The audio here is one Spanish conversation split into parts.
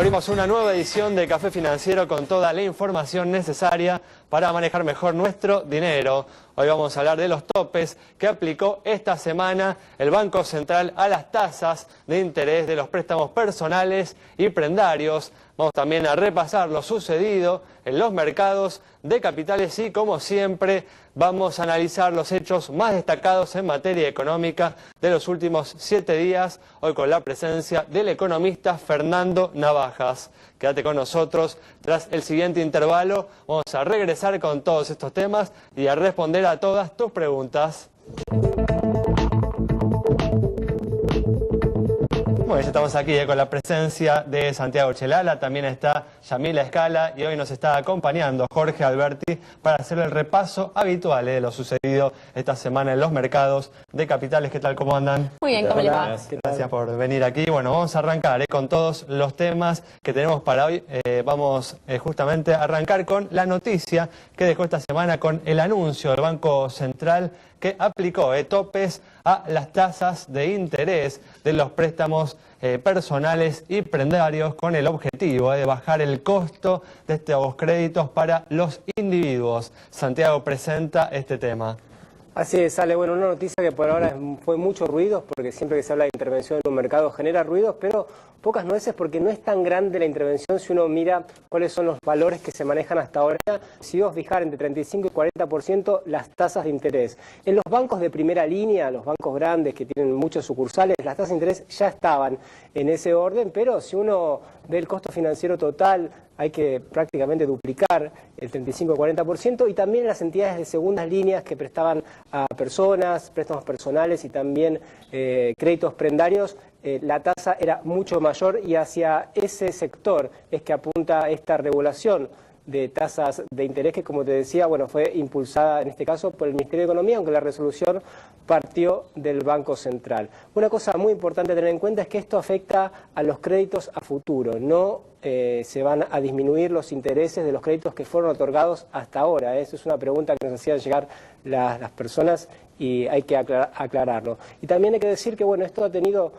Abrimos una nueva edición de Café Financiero con toda la información necesaria para manejar mejor nuestro dinero. Hoy vamos a hablar de los topes que aplicó esta semana el Banco Central a las tasas de interés de los préstamos personales y prendarios. Vamos también a repasar lo sucedido en los mercados de capitales y, como siempre, vamos a analizar los hechos más destacados en materia económica de los últimos 7 días, hoy con la presencia del economista Fernando Navajas. Quédate con nosotros. Tras el siguiente intervalo vamos a regresar con todos estos temas y a responder a todas tus preguntas. Bueno, ya estamos aquí con la presencia de Santiago Chelala, también está Yamila Escala y hoy nos está acompañando Jorge Alberti para hacer el repaso habitual de lo sucedido esta semana en los mercados de capitales. ¿Qué tal? ¿Cómo andan? Muy bien, ¿cómo le va? Gracias por venir aquí. Bueno, vamos a arrancar con todos los temas que tenemos para hoy. Vamos justamente a arrancar con la noticia que dejó esta semana con el anuncio del Banco Central que aplicó topes a las tasas de interés de los préstamos personales y prendarios con el objetivo de bajar el costo de estos créditos para los individuos. Santiago presenta este tema. Así es, sale, bueno, una noticia que por ahora fue mucho ruido, porque siempre que se habla de intervención en un mercado genera ruidos, pero pocas nueces porque no es tan grande la intervención si uno mira cuáles son los valores que se manejan hasta ahora. Si vos fijar entre 35 y 40% las tasas de interés. En los bancos de primera línea, los bancos grandes que tienen muchos sucursales, las tasas de interés ya estaban en ese orden, pero si uno ve el costo financiero total, hay que prácticamente duplicar el 35-40% y también las entidades de segundas líneas que prestaban a personas, préstamos personales y también créditos prendarios, la tasa era mucho mayor y hacia ese sector es que apunta esta regulación de tasas de interés que, como te decía, bueno, fue impulsada en este caso por el Ministerio de Economía, aunque la resolución partió del Banco Central. Una cosa muy importante a tener en cuenta es que esto afecta a los créditos a futuro, no se van a disminuir los intereses de los créditos que fueron otorgados hasta ahora. Eso es una pregunta que nos hacían llegar las personas y hay que aclararlo. Y también hay que decir que, bueno, esto ha tenido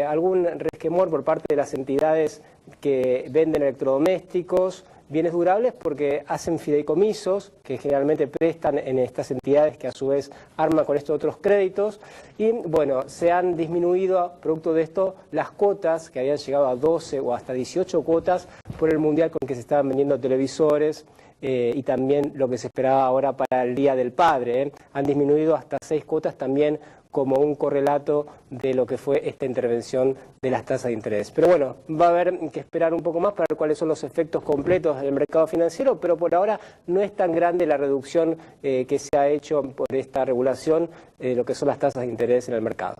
algún resquemor por parte de las entidades que venden electrodomésticos, bienes durables, porque hacen fideicomisos que generalmente prestan en estas entidades que a su vez arman con estos otros créditos y bueno, se han disminuido producto de esto las cuotas que habían llegado a 12 o hasta 18 cuotas por el mundial con que se estaban vendiendo televisores y también lo que se esperaba ahora para el Día del Padre. Han disminuido hasta 6 cuotas también como un correlato de lo que fue esta intervención de las tasas de interés. Pero bueno, va a haber que esperar un poco más para ver cuáles son los efectos completos del mercado financiero, pero por ahora no es tan grande la reducción que se ha hecho por esta regulación de lo que son las tasas de interés en el mercado.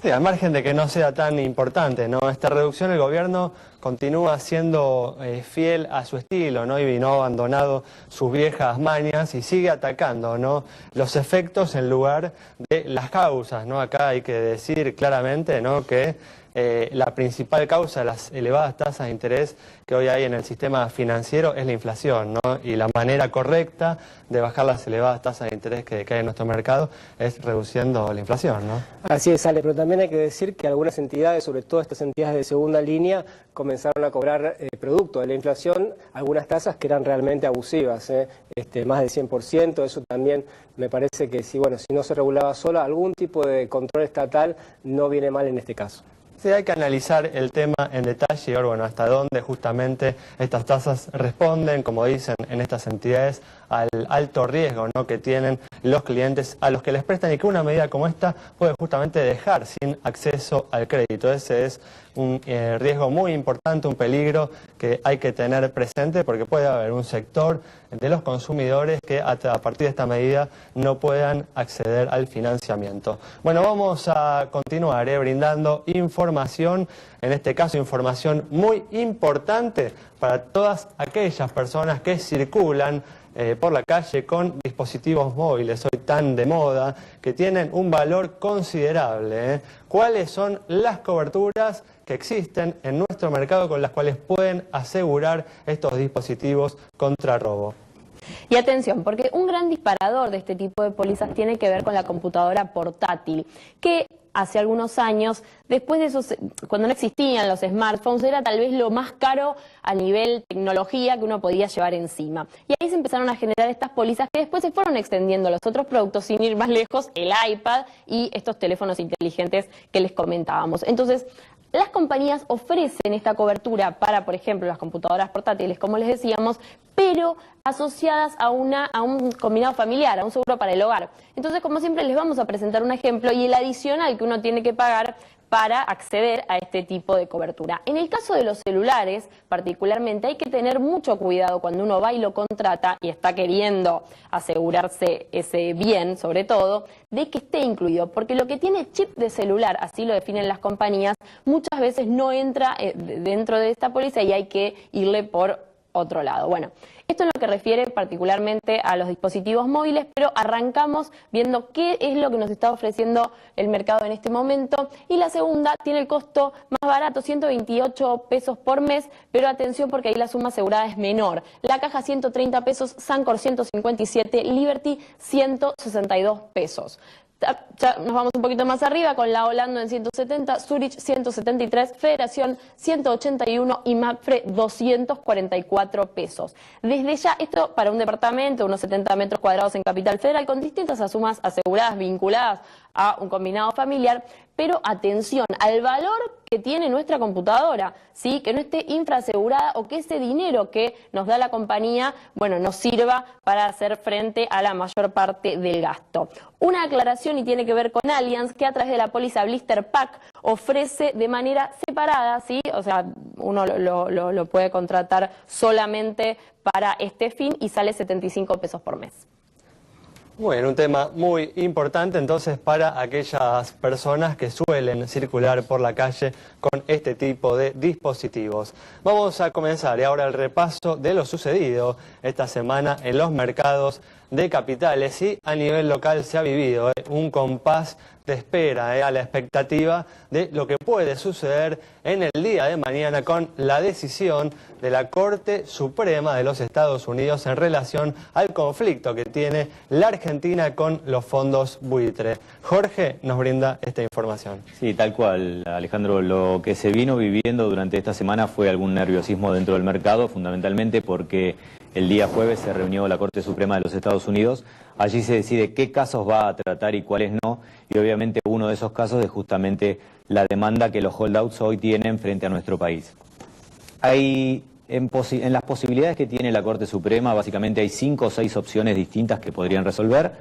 Sí, al margen de que no sea tan importante, ¿no? Esta reducción el gobierno continúa siendo fiel a su estilo, ¿no? Y no ha abandonado sus viejas mañas y sigue atacando, ¿no? Los efectos en lugar de las causas, ¿no? Acá hay que decir claramente, ¿no? Que la principal causa de las elevadas tasas de interés que hoy hay en el sistema financiero es la inflación, ¿no? Y la manera correcta de bajar las elevadas tasas de interés que hay en nuestro mercado es reduciendo la inflación, ¿no? Así es, Ale, pero también hay que decir que algunas entidades, sobre todo estas entidades de segunda línea, comenzaron a cobrar producto de la inflación algunas tasas que eran realmente abusivas, más del 100%, eso también me parece que si no se regulaba solo, algún tipo de control estatal no viene mal en este caso. Sí, hay que analizar el tema en detalle y ver, bueno, hasta dónde justamente estas tasas responden, como dicen en estas entidades, al alto riesgo, ¿no? que tienen los clientes a los que les prestan y que una medida como esta puede justamente dejar sin acceso al crédito. Ese es un riesgo muy importante, un peligro que hay que tener presente porque puede haber un sector de los consumidores que a partir de esta medida no puedan acceder al financiamiento. Bueno, vamos a continuar brindando información, en este caso información muy importante para todas aquellas personas que circulan por la calle con dispositivos móviles hoy tan de moda, que tienen un valor considerable. ¿Cuáles son las coberturas que existen en nuestro mercado con las cuales pueden asegurar estos dispositivos contra robo? Y atención, porque un gran disparador de este tipo de pólizas tiene que ver con la computadora portátil, que hace algunos años, después de esos, cuando no existían los smartphones, era tal vez lo más caro a nivel tecnología que uno podía llevar encima. Y ahí se empezaron a generar estas pólizas que después se fueron extendiendo a los otros productos, sin ir más lejos, el iPad y estos teléfonos inteligentes que les comentábamos. Entonces, las compañías ofrecen esta cobertura para, por ejemplo, las computadoras portátiles, como les decíamos, pero asociadas a un combinado familiar, a un seguro para el hogar. Entonces, como siempre, les vamos a presentar un ejemplo y el adicional que uno tiene que pagar para acceder a este tipo de cobertura. En el caso de los celulares, particularmente, hay que tener mucho cuidado cuando uno va y lo contrata y está queriendo asegurarse ese bien, sobre todo, de que esté incluido, porque lo que tiene chip de celular, así lo definen las compañías, muchas veces no entra dentro de esta póliza y hay que irle por otro lado. Bueno, esto es lo que refiere particularmente a los dispositivos móviles, pero arrancamos viendo qué es lo que nos está ofreciendo el mercado en este momento. Y la segunda tiene el costo más barato, 128 pesos por mes, pero atención porque ahí la suma asegurada es menor. La caja 130 pesos, Sancor 157, Liberty 162 pesos. Ya nos vamos un poquito más arriba con la Holando en 170, Zurich 173, Federación 181 y Mapfre 244 pesos. Desde ya, esto para un departamento, unos 70 metros cuadrados en Capital Federal, con distintas sumas aseguradas vinculadas a un combinado familiar, pero atención al valor que tiene nuestra computadora, ¿sí? Que no esté infraasegurada o que ese dinero que nos da la compañía, bueno, nos sirva para hacer frente a la mayor parte del gasto. Una aclaración y tiene que ver con Allianz, que a través de la póliza Blister Pack ofrece de manera separada, ¿sí? O sea, uno lo puede contratar solamente para este fin y sale 75 pesos por mes. Bueno, un tema muy importante entonces para aquellas personas que suelen circular por la calle con este tipo de dispositivos. Vamos a comenzar y ahora el repaso de lo sucedido esta semana en los mercados de capitales y a nivel local se ha vivido un compás de espera, a la expectativa de lo que puede suceder en el día de mañana con la decisión de la Corte Suprema de los Estados Unidos en relación al conflicto que tiene la Argentina con los fondos buitre. Jorge nos brinda esta información. Sí, tal cual, Alejandro. Lo que se vino viviendo durante esta semana fue algún nerviosismo dentro del mercado, fundamentalmente porque el día jueves se reunió la Corte Suprema de los Estados Unidos. Allí se decide qué casos va a tratar y cuáles no, y obviamente uno de esos casos es justamente la demanda que los holdouts hoy tienen frente a nuestro país. En las posibilidades que tiene la Corte Suprema, básicamente hay 5 o 6 opciones distintas que podrían resolver.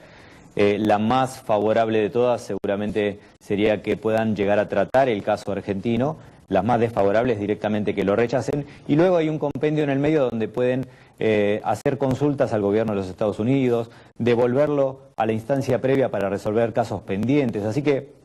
La más favorable de todas seguramente sería que puedan llegar a tratar el caso argentino. Las más desfavorables directamente que lo rechacen. Y luego hay un compendio en el medio donde pueden hacer consultas al gobierno de los Estados Unidos, devolverlo a la instancia previa para resolver casos pendientes. Así que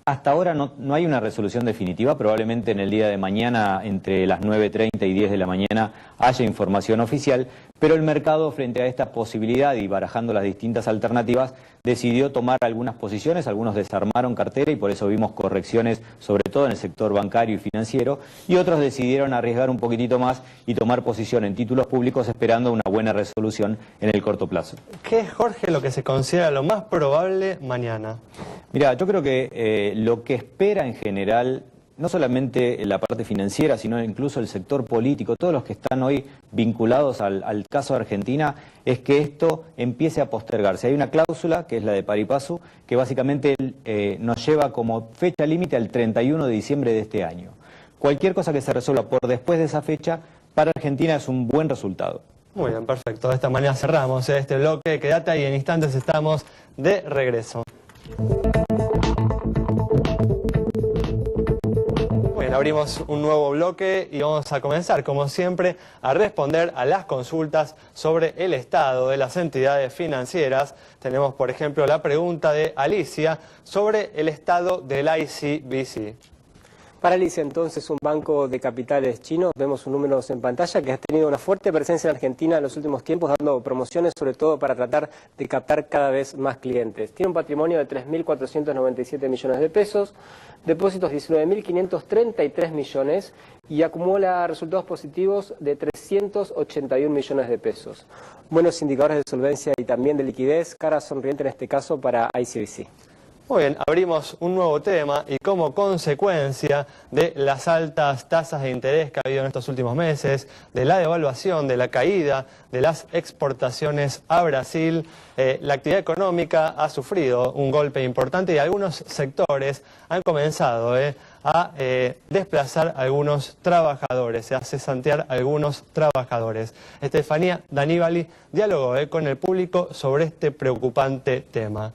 hasta ahora no hay una resolución definitiva. Probablemente en el día de mañana, entre las 9:30 y 10 de la mañana, haya información oficial. Pero el mercado, frente a esta posibilidad y barajando las distintas alternativas, decidió tomar algunas posiciones. Algunos desarmaron cartera y por eso vimos correcciones, sobre todo en el sector bancario y financiero. Y otros decidieron arriesgar un poquitito más y tomar posición en títulos públicos esperando una buena resolución en el corto plazo. ¿Qué es, Jorge, lo que se considera lo más probable mañana? Mira, yo creo que lo que espera en general, no solamente la parte financiera, sino incluso el sector político, todos los que están hoy vinculados al caso de Argentina, es que esto empiece a postergarse. Hay una cláusula, que es la de pari passu, que básicamente nos lleva como fecha límite al 31 de diciembre de este año. Cualquier cosa que se resuelva por después de esa fecha, para Argentina es un buen resultado. Muy bien, perfecto. De esta manera cerramos este bloque. Quédate ahí, en instantes estamos de regreso. Bien, abrimos un nuevo bloque y vamos a comenzar, como siempre, a responder a las consultas sobre el estado de las entidades financieras. Tenemos, por ejemplo, la pregunta de Alicia sobre el estado del ICBC. Paralice entonces un banco de capitales chino, vemos sus números en pantalla, que ha tenido una fuerte presencia en Argentina en los últimos tiempos, dando promociones sobre todo para tratar de captar cada vez más clientes. Tiene un patrimonio de 3.497 millones de pesos, depósitos 19.533 millones y acumula resultados positivos de 381 millones de pesos. Buenos indicadores de solvencia y también de liquidez, cara sonriente en este caso para ICBC. Muy bien, abrimos un nuevo tema y como consecuencia de las altas tasas de interés que ha habido en estos últimos meses, de la devaluación, de la caída de las exportaciones a Brasil, la actividad económica ha sufrido un golpe importante y algunos sectores han comenzado a desplazar a algunos trabajadores, a cesantear a algunos trabajadores. Estefanía Daníbali dialogó con el público sobre este preocupante tema.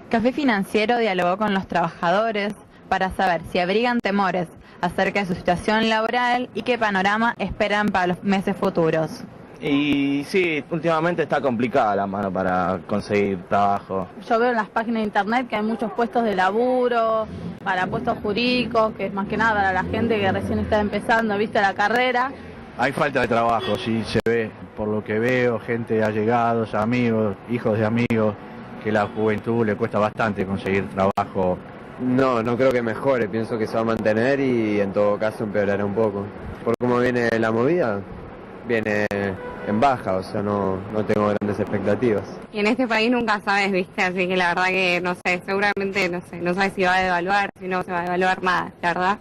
Café Financiero dialogó con los trabajadores para saber si abrigan temores acerca de su situación laboral y qué panorama esperan para los meses futuros. Y sí, últimamente está complicada la mano para conseguir trabajo. Yo veo en las páginas de internet que hay muchos puestos de laburo, para puestos jurídicos, que es más que nada para la gente que recién está empezando, viste, la carrera. Hay falta de trabajo, sí, se ve, por lo que veo, gente allegados, amigos, hijos de amigos, que la juventud le cuesta bastante conseguir trabajo. No creo que mejore, pienso que se va a mantener y en todo caso empeorará un poco. Por cómo viene la movida, viene en baja, o sea, no tengo grandes expectativas. Y en este país nunca sabes, viste, así que la verdad que no sé, seguramente no sabes si va a devaluar, si no se va a devaluar nada, la verdad.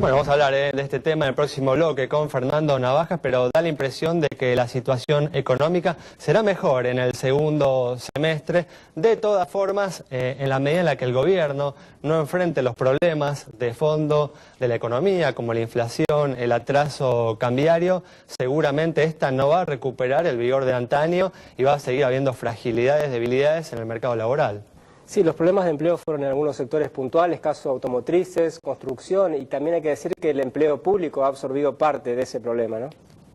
Bueno, vamos a hablar de este tema en el próximo bloque con Fernando Navajas, pero da la impresión de que la situación económica será mejor en el segundo semestre. De todas formas, en la medida en la que el gobierno no enfrente los problemas de fondo de la economía, como la inflación, el atraso cambiario, seguramente esta no va a recuperar el vigor de antaño y va a seguir habiendo fragilidades, debilidades en el mercado laboral. Sí, los problemas de empleo fueron en algunos sectores puntuales, caso automotrices, construcción, y también hay que decir que el empleo público ha absorbido parte de ese problema, ¿no?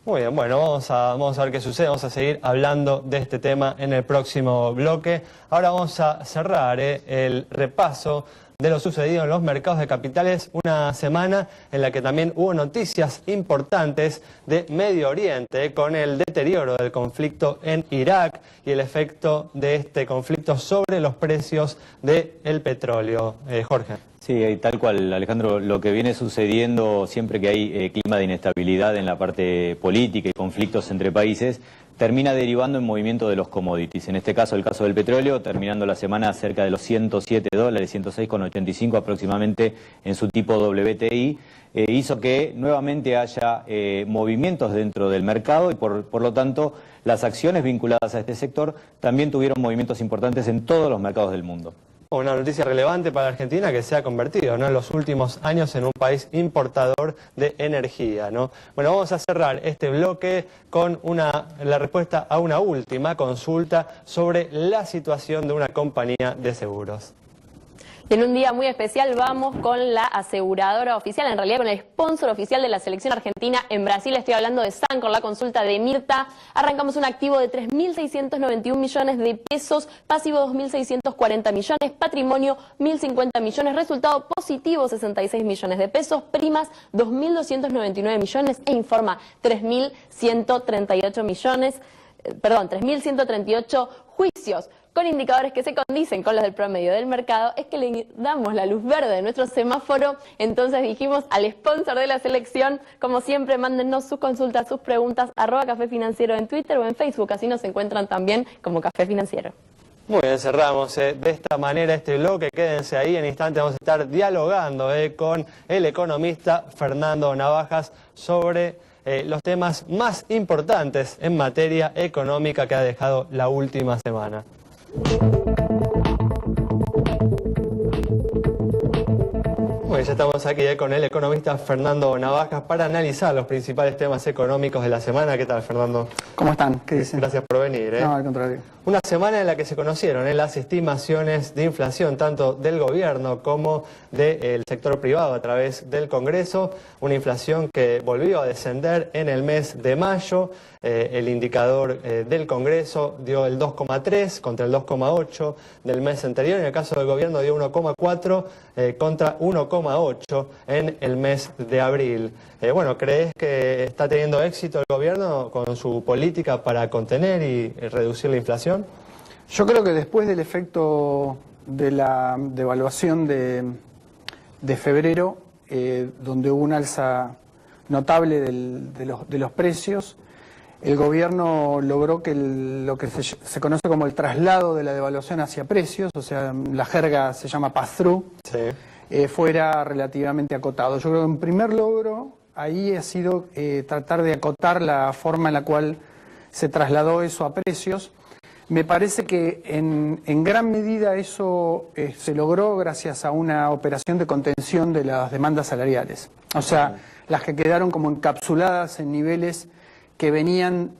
Muy bien, bueno, vamos a ver qué sucede, vamos a seguir hablando de este tema en el próximo bloque. Ahora vamos a cerrar el repaso de lo sucedido en los mercados de capitales, una semana en la que también hubo noticias importantes de Medio Oriente, con el deterioro del conflicto en Irak y el efecto de este conflicto sobre los precios del petróleo. Jorge. Sí, tal cual, Alejandro, lo que viene sucediendo siempre que hay clima de inestabilidad en la parte política y conflictos entre países, termina derivando en movimiento de los commodities. En este caso, el caso del petróleo, terminando la semana cerca de los $107, 106,85 aproximadamente en su tipo WTI, hizo que nuevamente haya movimientos dentro del mercado y por lo tanto las acciones vinculadas a este sector también tuvieron movimientos importantes en todos los mercados del mundo. Una noticia relevante para Argentina que se ha convertido, ¿no?, en los últimos años en un país importador de energía, ¿no? Bueno, vamos a cerrar este bloque con la respuesta a una última consulta sobre la situación de una compañía de seguros. En un día muy especial vamos con la aseguradora oficial, en realidad con el sponsor oficial de la selección argentina en Brasil. Estoy hablando de Sancor, la consulta de Mirta. Arrancamos un activo de 3.691 millones de pesos, pasivo 2.640 millones, patrimonio 1.050 millones, resultado positivo 66 millones de pesos, primas 2.299 millones e informa 3.138 millones, perdón, 3.138 juicios con indicadores que se condicen con los del promedio del mercado. Es que le damos la luz verde de nuestro semáforo. Entonces dijimos al sponsor de la selección, como siempre, mándennos sus consultas, sus preguntas, @Café Financiero en Twitter o en Facebook, así nos encuentran también como Café Financiero. Muy bien, cerramos de esta manera este bloque. Quédense ahí, en instante vamos a estar dialogando con el economista Fernando Navajas sobre los temas más importantes en materia económica que ha dejado la última semana. Bueno, ya estamos aquí con el economista Fernando Navajas para analizar los principales temas económicos de la semana. ¿Qué tal, Fernando? ¿Cómo están? ¿Qué dicen? Gracias por venir. No, al contrario. Una semana en la que se conocieron las estimaciones de inflación tanto del gobierno como del sector privado a través del Congreso. Una inflación que volvió a descender en el mes de mayo. El indicador del Congreso dio el 2,3 contra el 2,8 del mes anterior. En el caso del gobierno dio 1,4 contra 1,8 en el mes de abril. Bueno, ¿crees que está teniendo éxito el gobierno con su política para contener y reducir la inflación? Yo creo que después del efecto de la devaluación de febrero, donde hubo un alza notable de los precios, el gobierno logró que lo que se conoce como el traslado de la devaluación hacia precios, o sea, la jerga se llama pass-through, sí, fuera relativamente acotado. Yo creo que un primer logro ahí ha sido tratar de acotar la forma en la cual se trasladó eso a precios. Me parece que en gran medida eso se logró gracias a una operación de contención de las demandas salariales. O sea, las que quedaron como encapsuladas en niveles que venían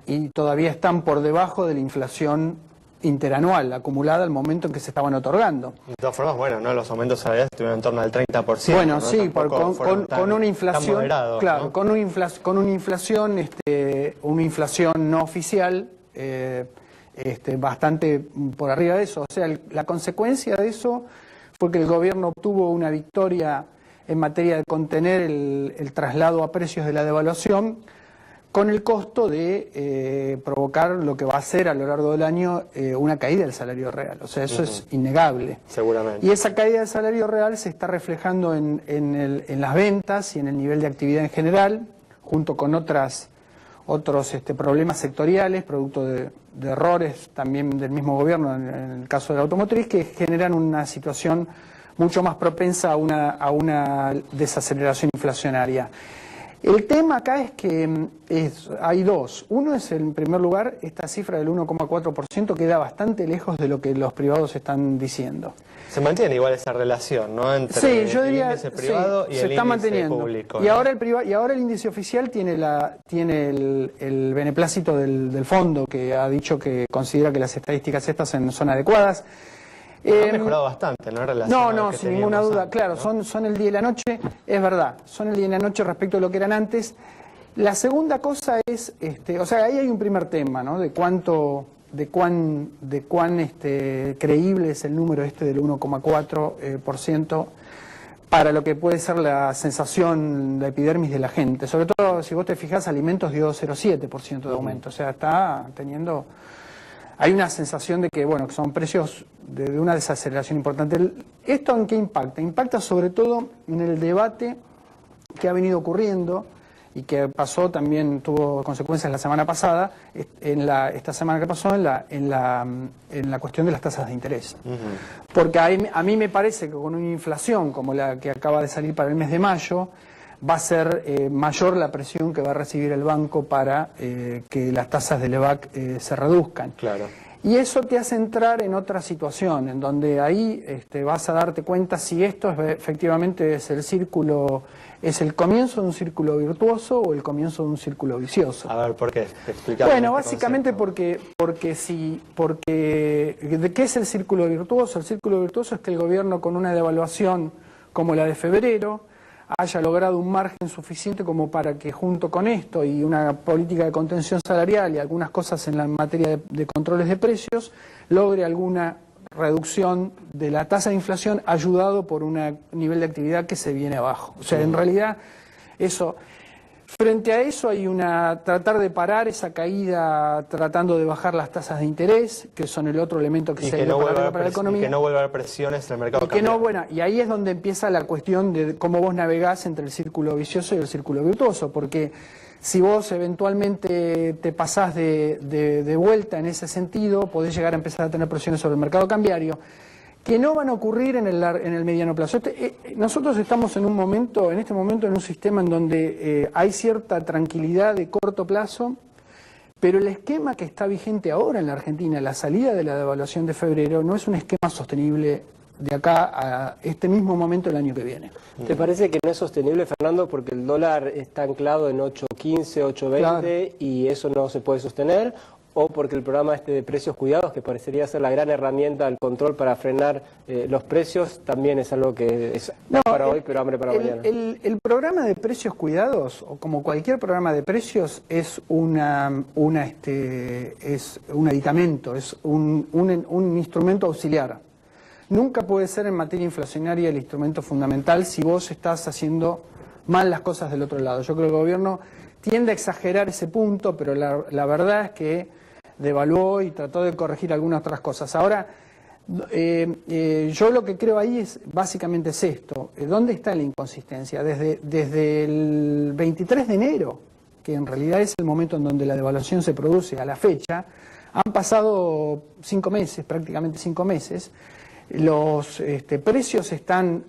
y todavía están por debajo de la inflación interanual acumulada al momento en que se estaban otorgando. De todas formas, bueno, ¿no? Los aumentos salariales estuvieron en torno al 30%. Bueno, ¿no? Sí, con una inflación, moderados, claro, ¿no? con una inflación no oficial bastante por arriba de eso. O sea, la consecuencia de eso fue que el gobierno obtuvo una victoria en materia de contener el traslado a precios de la devaluación, con el costo de provocar lo que va a ser a lo largo del año una caída del salario real. O sea, eso es innegable. Seguramente. Y esa caída del salario real se está reflejando en las ventas y en el nivel de actividad en general, junto con otros problemas sectoriales, producto de errores también del mismo gobierno, en el caso de la automotriz, que generan una situación mucho más propensa a una desaceleración inflacionaria. El tema acá es que hay dos. Uno es, en primer lugar, esta cifra del 1,4% queda bastante lejos de lo que los privados están diciendo. Se mantiene igual esa relación, ¿no? Entre sí, yo diría, el índice privado y se el está índice manteniendo. público. Y, ¿no? ahora el índice oficial tiene el beneplácito del fondo, que ha dicho que considera que las estadísticas estas son adecuadas. Ha mejorado bastante, ¿no? En relación No, a que sin ninguna duda. antes, Claro, ¿no? son el día y la noche, es verdad. Son el día y la noche respecto a lo que eran antes. La segunda cosa es, o sea, ahí hay un primer tema, ¿no? De cuán creíble es el número del 1,4% para lo que puede ser la sensación, la epidermis de la gente. Sobre todo, si vos te fijás, alimentos dio 0,7% de aumento. O sea, está teniendo... Hay una sensación de que, bueno, que son precios de una desaceleración importante. ¿Esto en qué impacta? Impacta sobre todo en el debate que ha venido ocurriendo y que pasó también, tuvo consecuencias la semana pasada, esta semana que pasó, en la cuestión de las tasas de interés. Porque a mí me parece que con una inflación como la que acaba de salir para el mes de mayo, va a ser mayor la presión que va a recibir el banco para que las tasas del EVAC se reduzcan. Claro. Y eso te hace entrar en otra situación, en donde ahí vas a darte cuenta si esto efectivamente es es el comienzo de un círculo virtuoso o el comienzo de un círculo vicioso. A ver, ¿por qué? Explicame. Bueno, básicamente porque ¿de qué es el círculo virtuoso? El círculo virtuoso es que el gobierno, con una devaluación como la de febrero, haya logrado un margen suficiente como para que, junto con esto y una política de contención salarial y algunas cosas en la materia de controles de precios, logre alguna reducción de la tasa de inflación, ayudado por un nivel de actividad que se viene abajo. O sea, en realidad, frente a eso hay tratar de parar esa caída, tratando de bajar las tasas de interés, que son el otro elemento que se viene para la economía. Y que no vuelva a haber presiones en el mercado cambiario. Y ahí es donde empieza la cuestión de cómo vos navegás entre el círculo vicioso y el círculo virtuoso, porque si vos eventualmente te pasás de vuelta en ese sentido, podés llegar a empezar a tener presiones sobre el mercado cambiario, que no van a ocurrir en el mediano plazo. Nosotros estamos en este momento en un sistema en donde hay cierta tranquilidad de corto plazo, pero el esquema que está vigente ahora en la Argentina, la salida de la devaluación de febrero, no es un esquema sostenible de acá a este mismo momento el año que viene. ¿Te parece que no es sostenible, Fernando, porque el dólar está anclado en 8.15, 8.20 Claro. y eso no se puede sostener? ¿O porque el programa de precios cuidados, que parecería ser la gran herramienta del control para frenar los precios, también es algo que es para hoy, pero hambre para mañana? El programa de precios cuidados, o como cualquier programa de precios, es un aditamento, es un instrumento auxiliar. Nunca puede ser en materia inflacionaria el instrumento fundamental si vos estás haciendo mal las cosas del otro lado. Yo creo que el gobierno tiende a exagerar ese punto, pero la verdad es que devaluó y trató de corregir algunas otras cosas. Ahora, yo lo que creo ahí es básicamente es esto. ¿Dónde está la inconsistencia? Desde el 23 de enero, que en realidad es el momento en donde la devaluación se produce a la fecha, han pasado 5 meses, prácticamente 5 meses. Los precios están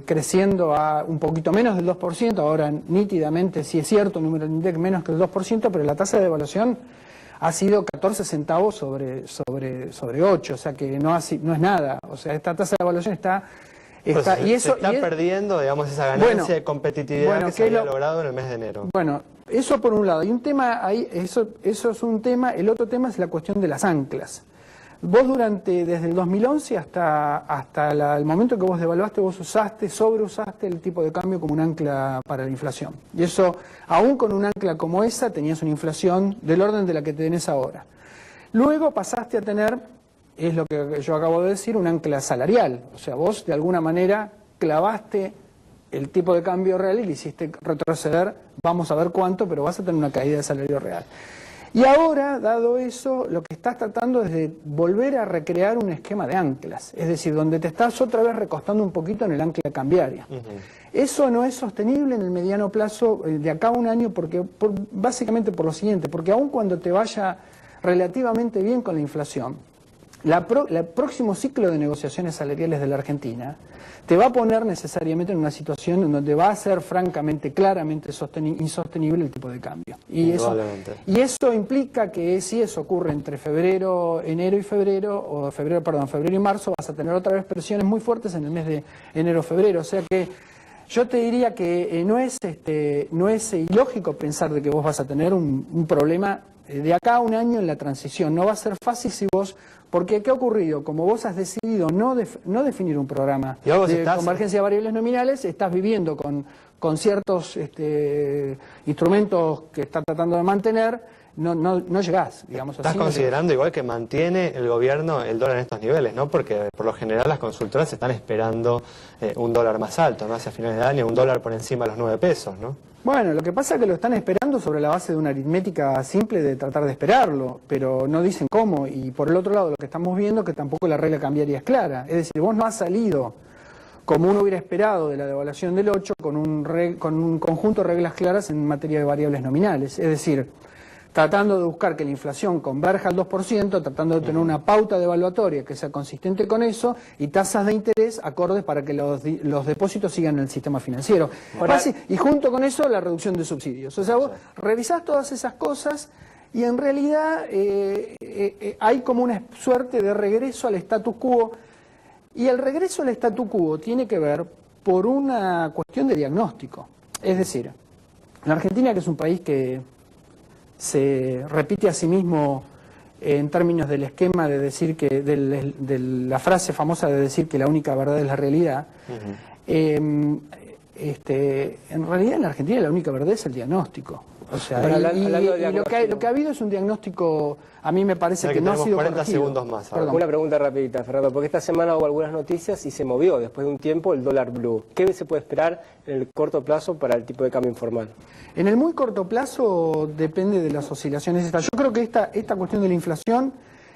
creciendo a un poquito menos del 2%, ahora nítidamente sí es cierto, número de INDEC menos que el 2%, pero la tasa de devaluación ha sido 14 centavos sobre 8, o sea que no es nada, o sea, esta tasa de devaluación está y eso se está perdiendo, digamos, esa ganancia de competitividad que se había logrado en el mes de enero. Bueno, eso por un lado, y un tema ahí, eso es un tema, el otro tema es la cuestión de las anclas. Vos desde el 2011 hasta el momento que vos devaluaste, vos sobreusaste el tipo de cambio como un ancla para la inflación. Y eso, aún con un ancla como esa, tenías una inflación del orden de la que tenés ahora. Luego pasaste a tener, es lo que yo acabo de decir, un ancla salarial. O sea, vos de alguna manera clavaste el tipo de cambio real y le hiciste retroceder, vamos a ver cuánto, pero vas a tener una caída de salario real. Y ahora, dado eso, lo que estás tratando es de volver a recrear un esquema de anclas, es decir, donde te estás otra vez recostando un poquito en el ancla cambiaria. Eso no es sostenible en el mediano plazo, de acá a un año, básicamente por lo siguiente, porque aun cuando te vaya relativamente bien con la inflación, el próximo ciclo de negociaciones salariales de la Argentina te va a poner necesariamente en una situación en donde va a ser francamente, claramente insostenible el tipo de cambio. Y eso implica que si eso ocurre entre febrero y marzo, vas a tener otra vez presiones muy fuertes en el mes de enero-febrero. O sea que yo te diría que no es ilógico pensar de que vos vas a tener un problema de acá a un año en la transición. No va a ser fácil si vos... Porque, ¿qué ha ocurrido? Como vos has decidido no definir un programa de convergencia de variables nominales, estás viviendo con ciertos instrumentos que estás tratando de mantener, no llegás, digamos así. Estás considerando igual que mantiene el gobierno el dólar en estos niveles, ¿no? Porque por lo general las consultoras están esperando un dólar más alto, ¿no? Hacia finales de año, un dólar por encima de los 9 pesos, ¿no? Bueno, lo que pasa es que lo están esperando sobre la base de una aritmética simple de tratar de esperarlo, pero no dicen cómo. Y por el otro lado, lo que estamos viendo es que tampoco la regla cambiaria es clara. Es decir, vos no has salido como uno hubiera esperado de la devaluación del 8 con un conjunto de reglas claras en materia de variables nominales. Es decir, tratando de buscar que la inflación converja al 2%, tratando de tener una pauta devaluatoria que sea consistente con eso y tasas de interés acordes para que los depósitos sigan en el sistema financiero. Y junto con eso la reducción de subsidios. O sea, vos revisás todas esas cosas y en realidad hay como una suerte de regreso al statu quo. Y el regreso al statu quo tiene que ver por una cuestión de diagnóstico. Es decir, la Argentina, que es un país que se repite a sí mismo en términos del esquema de decir que, de la frase famosa de decir que la única verdad es la realidad, en realidad en la Argentina la única verdad es el diagnóstico. O sea, lo que ha habido es un diagnóstico, a mí me parece que no ha sido 40 segundos más. Una pregunta rapidita, Fernando, porque esta semana hubo algunas noticias y se movió después de un tiempo el dólar blue. ¿Qué se puede esperar en el corto plazo para el tipo de cambio informal? En el muy corto plazo depende de las oscilaciones. Yo creo que esta cuestión de la inflación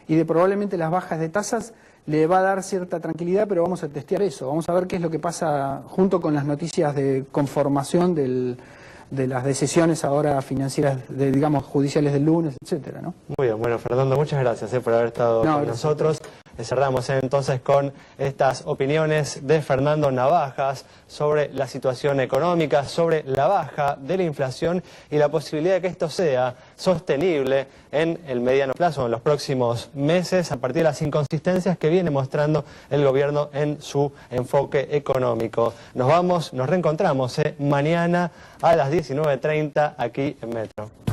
y de probablemente las bajas de tasas le va a dar cierta tranquilidad, pero vamos a testear eso. Vamos a ver qué es lo que pasa junto con las noticias de conformación de las decisiones ahora financieras, digamos, judiciales del lunes, etcétera, ¿no? Muy bien, bueno, Fernando, muchas gracias por haber estado con nosotros. Cerramos entonces con estas opiniones de Fernando Navajas sobre la situación económica, sobre la baja de la inflación y la posibilidad de que esto sea sostenible en el mediano plazo, en los próximos meses, a partir de las inconsistencias que viene mostrando el gobierno en su enfoque económico. Nos reencontramos mañana a las 19:30 aquí en Metro.